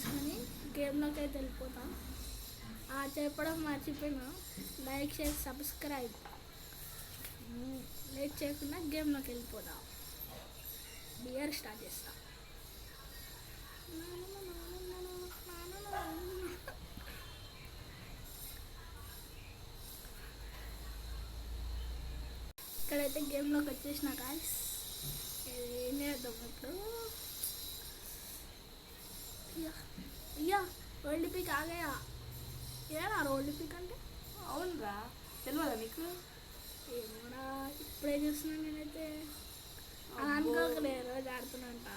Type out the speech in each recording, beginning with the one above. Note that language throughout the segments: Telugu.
చేసుకొని గేమ్లోకి అయితే వెళ్ళిపోతాం. చెప్పడం మర్చిపోయినా, లైక్ షేర్ సబ్స్క్రైబ్. లేట్ చేయకుండా గేమ్లోకి వెళ్ళిపోదాం. బియర్ స్టార్ట్ చేస్తాం. ఇక్కడైతే గేమ్లోకి వచ్చేసిన గాయ్స్. ఏం చేద్దాం ఇప్పుడు? అయ్యా వరల్డ్ పిక్ ఆగయా. ఏనా వరల్డ్ పిక్ అంటే? అవునరా, తెలియదా నీకు? ఏమోరా, ఇప్పుడే చూస్తున్నాను నేనైతే. అనుకోకలే రోజు ఆడుతున్నంట.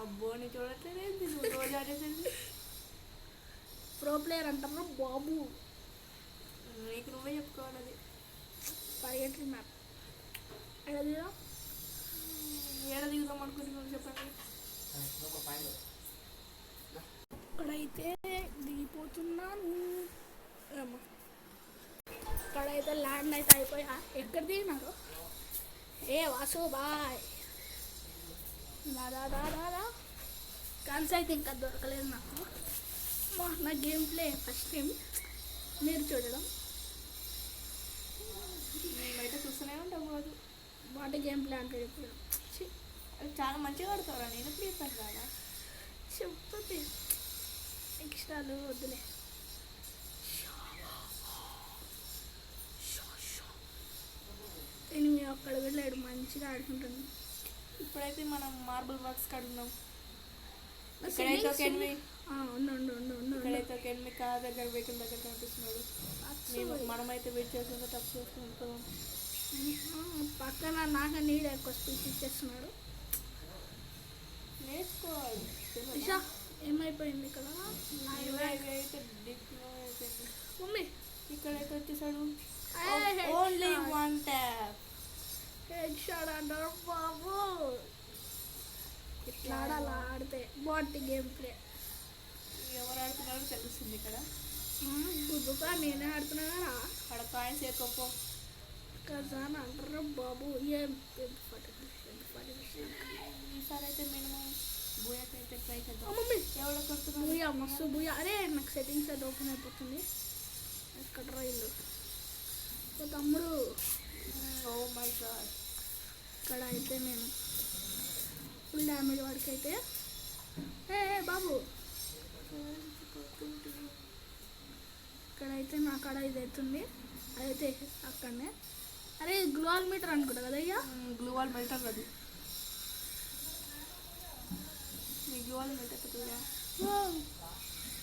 అబ్బో నేను చూడట్లేదు, నువ్వు రోజు ఆడేసరికి ప్రో ప్లేయర్ అంటారు బాబు. నీకు నువ్వే చెప్పుకోవాలి. అది పరిగెట్టు మ్యాప్ ఎడదిగా ఏడ దిగుదాం అనుకుంటున్నాను చెప్పండి. ఇక్కడైతే దిగిపోతున్నాను. ఇక్కడైతే ల్యాండ్ అయితే అయిపోయా. ఎక్కడ దిగినారు? ఏ వాసు బాయ్ దాదా దాదా. గన్స్ అయితే ఇంకా దొరకలేదు నాకు. నా గేమ్ ప్లే ఫస్ట్ టైం మీరు చూడడం. మేమైతే చూస్తూనే ఉంటాం రోజు. వాటి గేమ్ ప్లే అంటే ఇప్పుడు అది చాలా మంచిగా ఆడతారా? నేను ఎప్పుడు చెప్పాను కదా, చెప్తుంది. ఎక్స్ట్రాలు వద్దులే. ఎనిమిది ఒక్కడ వెళ్ళాడు, మంచిగా ఆడుకుంటాను. ఇప్పుడైతే మనం మార్బుల్ వర్క్స్ కడున్నాం. ఇక్కడైతే ఒక ఎనిమిది కార్ దగ్గర వెహికల్ దగ్గర కనిపిస్తున్నాడు. మనమైతే వెయిట్ చేసుకుంటే టచ్ చేసుకుంటాం. పక్కన నాకు నీడ ఎక్కువ స్పీచ్ ఇచ్చేస్తున్నాడు. నేర్చుకోవాలి. ఏమైపోయింది ఇక్కడ? అయితే డిప్లో అయిపోయింది. మమ్మీ ఇక్కడైతే వచ్చేసాడు. Only one tap head shot అంటారు బాబు. ఇట్లా ఆడాలా? ఆడితే బాగుంటుంది గేమ్ ప్లే. ఎవరు ఆడుతున్నారో తెలుస్తుంది ఇక్కడ. బుద్ధుగా నేనే ఆడుతున్నా కదా. అక్కడ కాయిన్స్ ఎక్కువ కదా అంటారు బాబు. ఏం ఈసారి అయితే మినిమం బూయాకైతే ట్రై చేద్దాం. మమ్మీ ఎవడో కొడుతున్నా బూయా, మస్తు బూయా. అరే నాకు సెట్టింగ్స్ అయితే ఓపెన్ అయిపోతుంది. ఎక్కడ రైలు తమ్ముడు? Oh my god. ఇక్కడ అయితే నేను ఫుల్ డ్యామేజ్ వాడికి అయితే. ఏ బాబు, ఇక్కడైతే నా కాడ ఇది అవుతుంది. అదైతే అక్కడనే. అరే గ్లోవల్ మీటర్ అనుకుంటా కదా అయ్యా. గ్లూవాల్ మెల్టర్ అది. మీ గ్లూవాల్ మెల్ట్ అయిపోతుందా?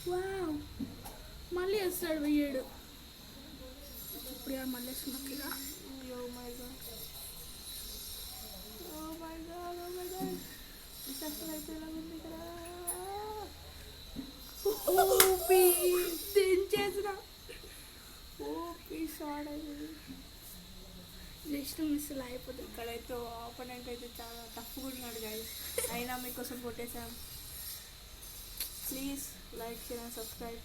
వావ్, మళ్ళీ వేస్తాడు వెయ్యాడు. ఇప్పుడు మళ్ళీ వేస్తున్నట్లు. Oh my god, oh my god, oh my god. Disaster అయితే ఎలా ఉంది ఇక్కడ? ఓపీ దించేసిన. ఓపీ షాట్ అయింది. జస్ట్ మిస్ అయిపోతుంది. ఇక్కడైతే ఆపోనెంట్ అయితే చాలా టఫ్గా ఉన్నాడు గైస్. అయినా మీకోసం కొట్టేసాం. Please like share and subscribe.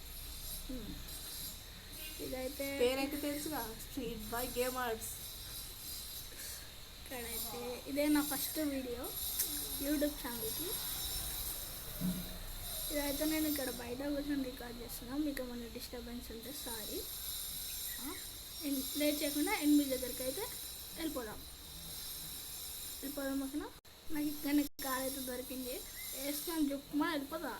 ఇదైతే పేరైతే తెలుసుగా, స్ట్రీట్ బై గేమర్స్. ఇక్కడైతే ఇదే నా ఫస్ట్ వీడియో యూట్యూబ్ ఛానల్కి. ఇదైతే నేను ఇక్కడ బయట కూర్చొని రికార్డ్ చేస్తున్నాను. మీకు ఏమైనా డిస్టర్బెన్స్ ఉంటే సారీ. లేట్ చేయకుండా ఎనిమిది దగ్గరికి అయితే వెళ్ళిపోదాం. అక్కడ నాకు ఇక్కడ కార్ అయితే దొరికింది. వేసుకొని చెప్పుమా వెళ్ళిపోదా.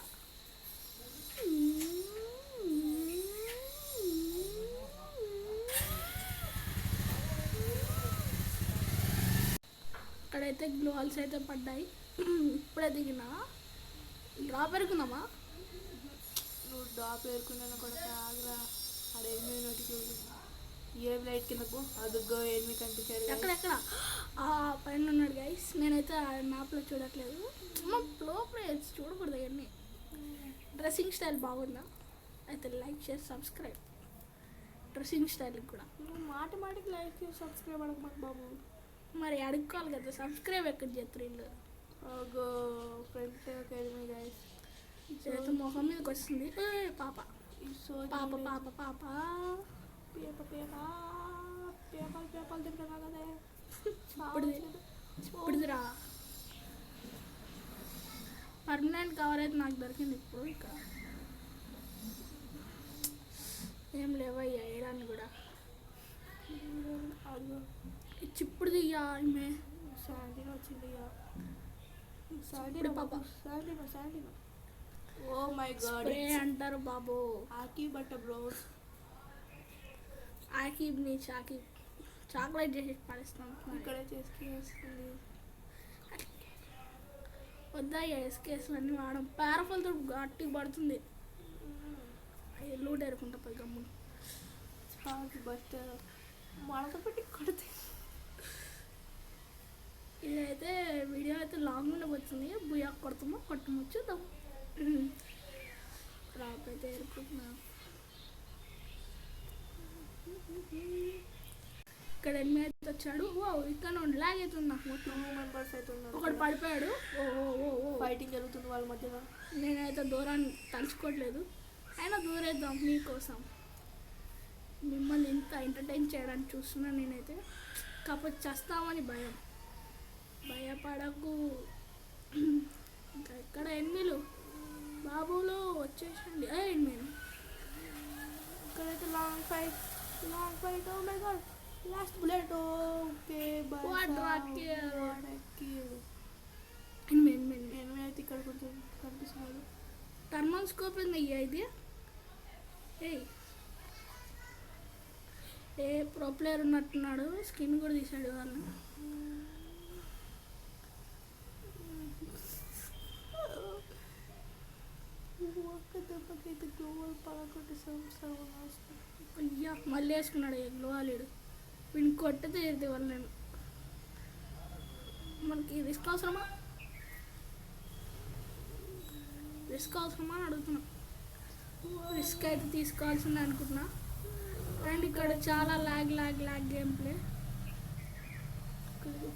ఇక్కడైతే గ్లోవాల్స్ అయితే పడ్డాయి. ఇప్పుడే దిగినా. డ్రాప్ ఎరుకుందామా? నువ్వు డ్రాప్ ఎరుకున్నా కూడా ఆగ్రా. ఆడ ఎనిమిది నోటికి ఏ లైట్ కింద పో. అదుగో ఎనిమిది కనిపించారు. ఎక్కడెక్కడ పైన ఉన్నాడు గైస్. నేనైతే మ్యాప్లో చూడట్లేదు. ఫ్లో ప్లేయర్స్ చూడకూడదు అవన్నీ. డ్రెస్సింగ్ స్టైల్ బాగుందా? అయితే లైక్ షేర్ సబ్స్క్రైబ్. డ్రెస్సింగ్ స్టైల్కి కూడా నువ్వు మాటికి లైక్ సబ్స్క్రైబ్ అడగమాకు బాబు. మరి అడుక్కోవాలి కదా. సబ్స్క్రైబ్ ఎక్కడ చేస్తారు వీళ్ళు? ఓగో ఫ్రెండ్స్ అకాడమీ గైస్. చేత మొహం మీదకి వస్తుంది. పాప పాప పాప పాప పేపర్ తింటున్నా కదే. ఇప్పుడుదిరా. పర్మనెంట్ కవర్ అయితే నాకు దొరికింది ఇప్పుడు ఇక్కడ ఏం లేవయ్యా వేయడానికి కూడా. అదిగో చిప్పుడు దియ్యా ఈమె శాండీని వచ్చింది ఇక. ఇప్పుడు పాప శాండీనా ఓ మై గాడ్ స్ప్రే అంటారు బాబు. ఆకి బట్ట బ్రోస్. ఆకిబ్ని చాక్లెట్ చేసి పడేస్తాం. ఇక్కడే చేసుకుని వద్దా ఎస్కేస్లు అన్నీ వాడడం. పారఫల్తో గట్టిగా పడుతుంది. లూట్ ఎరుకుంటా పోయి గమ్మును. చాకి బట్ట మడత పెట్టి కొడితే. ఇదైతే వీడియో అయితే లాంగ్ ఉండే వచ్చింది. బుయ్యా కొడతామో కొట్టమో చూద్దాం. క్రాప్ అయితే ఎరుకుంటున్నా. ఇక్కడ ఎన్ని అయితే వచ్చాడు. ఓ ఇక్కడ నుండి లాగ్ అవుతుంది నాకు. 2 మెంబర్స్ అయితే ఉన్నారు. ఒకడు పడిపోయాడు. ఓ ఓ ఓ ఓ ఫైటింగ్ జరుగుతుంది వాళ్ళ మధ్యలో. నేనైతే దూరాన్ని తలుచుకోవట్లేదు. అయినా దూరేద్దాం మీకోసం. మిమ్మల్ని ఇంత ఎంటర్టైన్ చేయడానికి చూస్తున్నాను నేనైతే. కాకపోతే చేస్తామని భయం. భయపడకు. ఇంకా ఇక్కడ ఎన్నిలు బాబులు వచ్చేసండి. నేను ఇక్కడైతే long fight. Oh my god last bullet. Okay ఎనిమిది అయితే ఇక్కడ కొంచెం కనిపిస్తున్నాడు. టర్మల్ స్కోప్ ఏంది అయ్యా ఇది? ఏ ప్రో ప్లేయర్ ఉన్నట్టున్నాడు. స్కిన్ కూడా తీసాడు వాళ్ళు. ఒక్క దెబ్బకైతే గ్లోవల్ పడకొట్టి అయ్యా మళ్ళీ వేసుకున్నాడు గ్లోవాలీడు. వీడిని కొట్టితే తీరుతాయి వాళ్ళు. నేను మనకి రిస్క్ అవసరమా అని అడుగుతున్నా. రిస్క్ అయితే తీసుకోవాల్సిందే అనుకుంటున్నా. అండ్ ఇక్కడ చాలా లాగ్ గేమ్ ప్లే.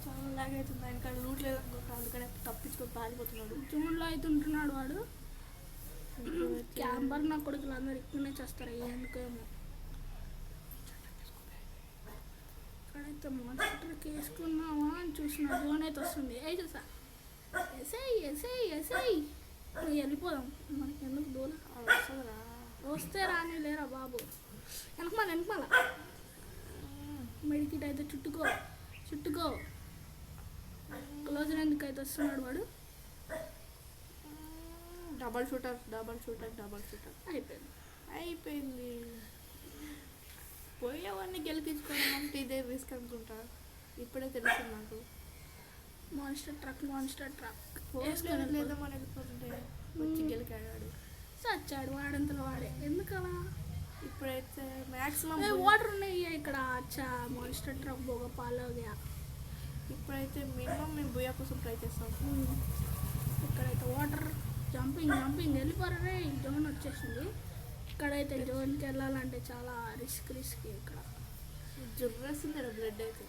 చాలా లాగ్ అవుతుంది. ఆయన కాడ రూట్ లేదు అనుకుంటా. అందుకనే తప్పించుకొని పారిపోతున్నాడు. జూన్లో అయితే ఉంటున్నాడు వాడు. క్యాంపర్ నా కొడుకులు అందరు ఇక్కడనే చేస్తారు. ఎందుకేమో ఇక్కడైతే మాస్టర్కి వేసుకున్నావా అని చూసిన. జోన్ అయితే వస్తుంది. చూసా ఎస్ఐ వెళ్ళిపోదాం. మనకి ఎందుకు దూరం వస్తే రాని లేరా బాబు. వెనకమాల మెడికిట్ అయితే చుట్టుకో. క్లోజర్ ఎందుకు అయితే వస్తున్నాడు వాడు. డబల్ షూటర్ అయిపోయింది. పోయేవాడిని గెలిపించుకోవడం అంటే ఇదే రిస్క్ అనుకుంటా. ఇప్పుడే తెలిసింది నాకు. మాన్స్టర్ ట్రక్ లేదమ్మా వెళ్ళిపోతుంటే వచ్చి గెలికాడు. చచ్చాడు వాడంతలో వాడే. ఎందుకలా? ఇప్పుడైతే మ్యాక్సిమం వాటర్ ఉన్నాయి ఇక్కడ. అచ్చా మాన్స్టర్ ట్రక్ భోగపాలగా. ఇప్పుడైతే మినిమం మేము బుయ్యా కోసం ట్రై చేస్తాం. ఇక్కడైతే వాటర్ జంపింగ్ వెళ్ళిపోరు. జోన్ వచ్చేసింది. ఇక్కడైతే జోన్కి వెళ్ళాలంటే చాలా రిస్క్. ఇక్కడ జుర్రేస్తుంది బ్లడ్ అయితే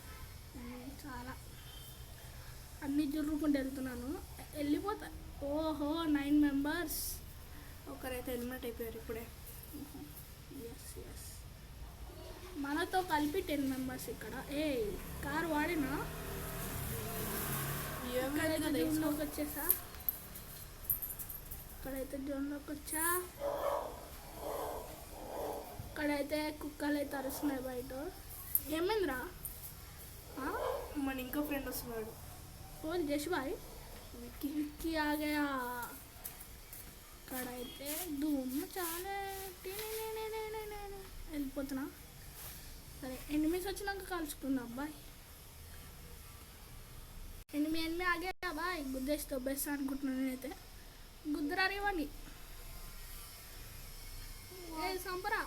చాలా. అన్ని జుర్రుకుంటూ వెళ్తున్నాను. వెళ్ళిపోతా. ఓహో 9 మెంబర్స్. ఒకరైతే ఎలిమినేట్ అయిపోయారు ఇప్పుడే. ఎస్ మనతో కలిపి 10 మెంబర్స్ ఇక్కడ. కారు వాడినా జోన్లోకి వచ్చేసా. జోన్లోకి వచ్చా. ఇక్కడైతే కుక్కలు అయితే అరుస్తున్నాయి బయట. ఏమైందిరా? మన ఇంకో ఫ్రెండ్ వస్తున్నాడు. ఫోన్ జశ్బాయ్ విక్కీ ఆగయా. ఇక్కడైతే ధూమ్ చాలా వెళ్ళిపోతున్నా. సరే ఎనిమిస్ వచ్చినాక కలుసుకుందాం అబ్బాయి. ఎనిమిది ఆగే అబ్బాయి. గుద్దేసి తొబ్బేస్తా అనుకుంటున్నాను నేనైతే. గుద్దరానివ్వండి. సంపరా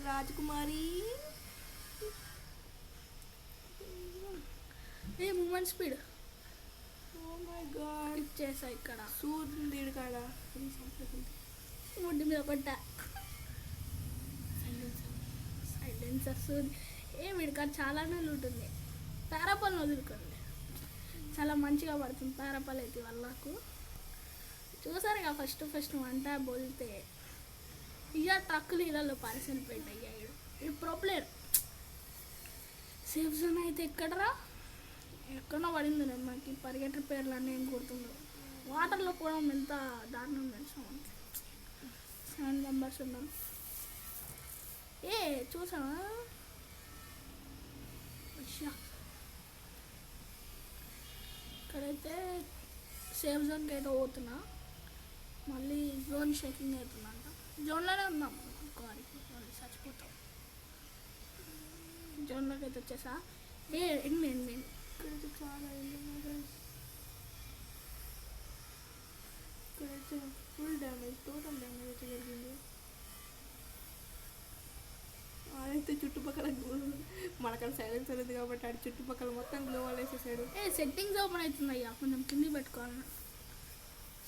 రాజకుమారి. Moment speed. Oh my god ఇచ్చేసా. ఇక్కడ సూది కాడ ముడ్డి మీద కొట్టా. సైలెన్సర్ సూది. వీడికాడ చాలానే ఉంటుంది. పారాపాలను వదులుకోండి. చాలా మంచిగా పడుతుంది పారాపాలు అయితే వాళ్ళకు. చూసారు ఇక ఫస్ట్ వంట బోల్తే ఇక ట్రక్కులు ఇళ్ళలో పార్సల్ పెట్టయ్యాడు. ఈ ప్రాబ్లర్ సేఫ్ జోన్ అయితే ఎక్కడరా? ఎక్కడో పడింది. మనకి పరిగెట్ట పేర్లు అన్నీ ఏం గుర్తుండవు. వాటర్లో పోవడం ఎంత దారుణం తెలుసు. 7 మెంబర్స్ ఉన్నాం. చూసావా? ఇక్కడైతే సేఫ్ జోన్కి అయితే పోతున్నా. మళ్ళీ జోన్ షేకింగ్ అవుతుందంట. జోన్లోనే ఉన్నాం అనుకోవాలి, మళ్ళీ చచ్చిపోతాం. జోన్లోకి అయితే వచ్చేసా. ఎన్ని ఇక్కడైతే చాలా ఇక్కడైతే ఫుల్ డ్యామేజ్, టోటల్ డ్యామేజ్ అయితే జరిగింది. అదైతే చుట్టుపక్కల మనకాడ సైలెన్సర్ ఉంది కాబట్టి ఆడి చుట్టుపక్కల మొత్తం గ్లో వాల్ వేసేసాడు. సెట్టింగ్స్ ఓపెన్ అవుతుంది అయ్యా, కొంచెం కింది పెట్టుకోవాలి.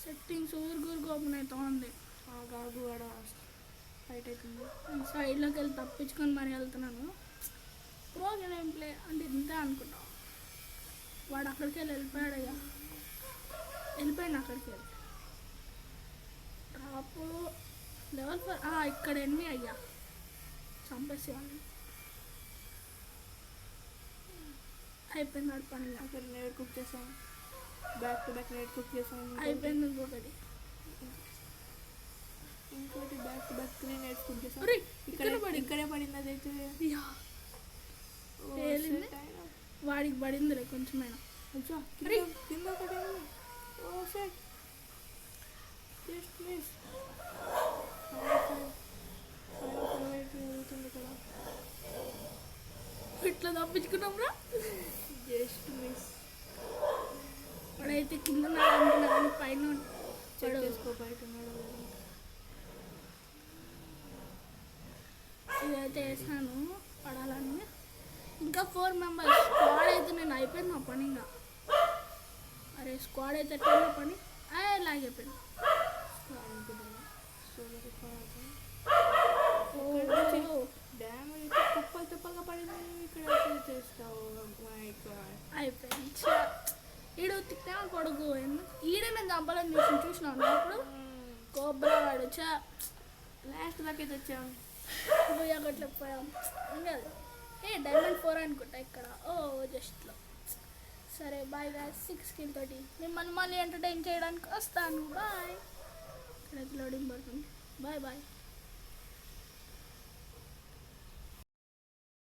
సెట్టింగ్స్ ఊరుగూరుగా ఓపెన్ అవుతూ ఉంది. ఆ గాగు కూడా ఫైట్ అవుతుంది. సైడ్లోకి వెళ్ళి తప్పించుకొని మరీ వెళ్తున్నాను. ప్రో గేమ్ ప్లే అంటే ఇంతే అనుకుంటాం. వాడు అక్కడికి వెళ్ళిపోయాడు అయ్యా, వెళ్ళిపోయాడు అక్కడికి వెళ్ళి. Drop level 4. ఇక్కడ ఎన్ని అయ్యా చంపేసేవాళ్ళు. అయిపోయింది వాడు పని. అక్కడ నేట్ కుక్ చేసాను, బ్యాక్ టు బ్యాక్ నేట్ కుక్ చేసాను. అయిపోయింది. ఇంకొకటి బ్యాక్ టు బ్యాక్ 3 నేట్స్ కుక్ చేసాను. ఇక్కడే పడింది అదైతే. వాడికి పడిందిలే కొంచెమైనా. కింద ఒకటి. ఓ షట్, జస్ట్ మిస్. కదా ఇట్లా తప్పించుకున్నాం రా. Just miss. వాడైతే కింద అనుకున్నాను, పైన చెక్ చేసుకో బయట ఉన్నాడు. ఇదైతే వేసాను పడాలని. ఇంకా 4 మెంబర్స్. స్క్వాడ్ అయితే నేను అయిపోయింది నా పని. ఇంకా అరే స్క్వాడ్ అయితే ఎట్లా పని లాగైపోయింది. డ్యామేజ్ అయితే కుప్పలు తుప్పలుగా పడింది. ఇక్కడ చేస్తావు అయిపోయింది. ఈడు తిక్కినా కొడుకు ఈడే నేను చంపాలని చూసినాను. అప్పుడు కోబ్రా వాడు లాస్ట్ దాకా అయితే వచ్చాము. పోయాకట్లా పోయాం. ఇంకా డైమండ్ 4 అనుకుంటా ఇక్కడ. జస్ట్లో. సరే బాయ్ గాయ్స్. 6 కిల్ తోటి మిమ్మల్ని మళ్ళీ ఎంటర్టైన్ చేయడానికి వస్తాను. బాయ్. ఇక్కడైతే లోడింగ్ పడుతుంది. Bye bye.